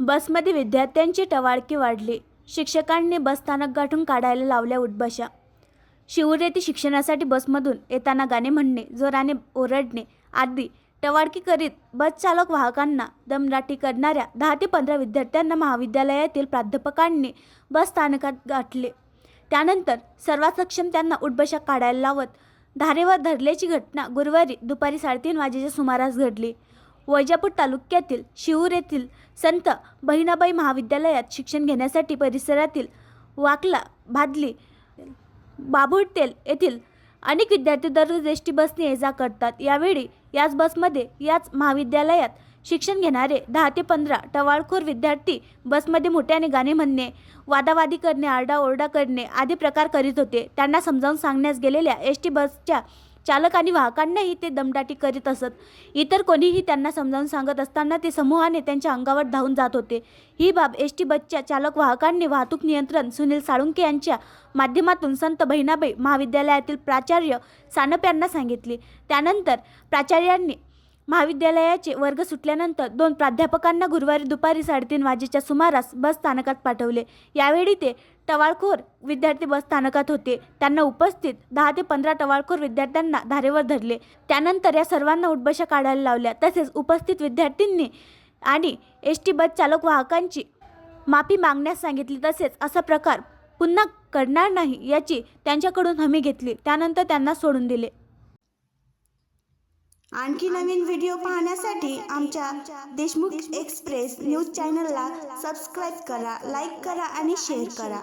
बसमध्ये विद्यार्थ्यांची टवाळकी वाढली. शिक्षकांनी बसस्थानक गाठून काढायला लावल्या उठबशा. शिवूर येथे शिक्षणासाठी बसमधून येताना गाणे म्हणणे, जोराने ओरडणे आदी टवाळकी करीत बस चालक वाहकांना दमदाटी करणाऱ्या 10 ते 15 विद्यार्थ्यांना महाविद्यालयातील प्राध्यापकांनी बस स्थानकात गाठले. त्यानंतर सर्वात सक्षम त्यांना उठबशा काढायला लावत धारेवर धरल्याची घटना गुरुवारी दुपारी 3:30 वाजेच्या सुमारास घडली. वैजापूर तालुक्यातील शिवूर येथील संत बहिणाबाई महाविद्यालयात शिक्षण घेण्यासाठी परिसरातील वाकला, भादली, बाभुळतेल येथील अनेक विद्यार्थी दररोज एसटी बसने ये-जा करतात. यावेळी याच बसमध्ये याच महाविद्यालयात शिक्षण घेणारे 10 ते 15 टवाळखोर विद्यार्थी बसमध्ये मोठ्याने गाणे म्हणणे, वादावादी करणे, आरडाओरडा करणे आदी प्रकार करीत होते. त्यांना समजावून सांगण्यास गेलेल्या एसटी बसच्या चालक आणि वाहकांनाही ते दमदाटी करीत असत. इतर कोणीही त्यांना समजावून सांगत असताना ते समूहाने त्यांच्या अंगावर धावून जात होते. ही बाब एसटी बसच्या चालक वाहकांनी वाहतूक नियंत्रण सुनील साळुंखे यांच्या माध्यमातून संत बहिणाबाई महाविद्यालयातील प्राचार्य सानप यांना सांगितली. त्यानंतर प्राचार्यांनी महाविद्यालयाचे वर्ग सुटल्यानंतर 2 प्राध्यापकांना गुरुवारी दुपारी 3:30 वाजेच्या सुमारास बस स्थानकात पाठवले. यावेळी ते टवाळखोर विद्यार्थी बस स्थानकात होते. त्यांना उपस्थित 10 ते 15 टवाळखोर विद्यार्थ्यांना धारेवर धरले. त्यानंतर या सर्वांना उठबशा काढायला लावल्या. तसेच उपस्थित विद्यार्थ्यांनी आणि एसटी बस चालक वाहकांची माफी मागण्यास सांगितली. तसेच असा प्रकार पुन्हा घडणार नाही याची त्यांच्याकडून हमी घेतली. त्यानंतर त्यांना सोडून दिले. आणखी नवीन व्हिडिओ पाहण्यासाठी आमच्या देशमुख एक्सप्रेस न्यूज चॅनलला सबस्क्राईब करा, लाईक करा आणि शेअर करा.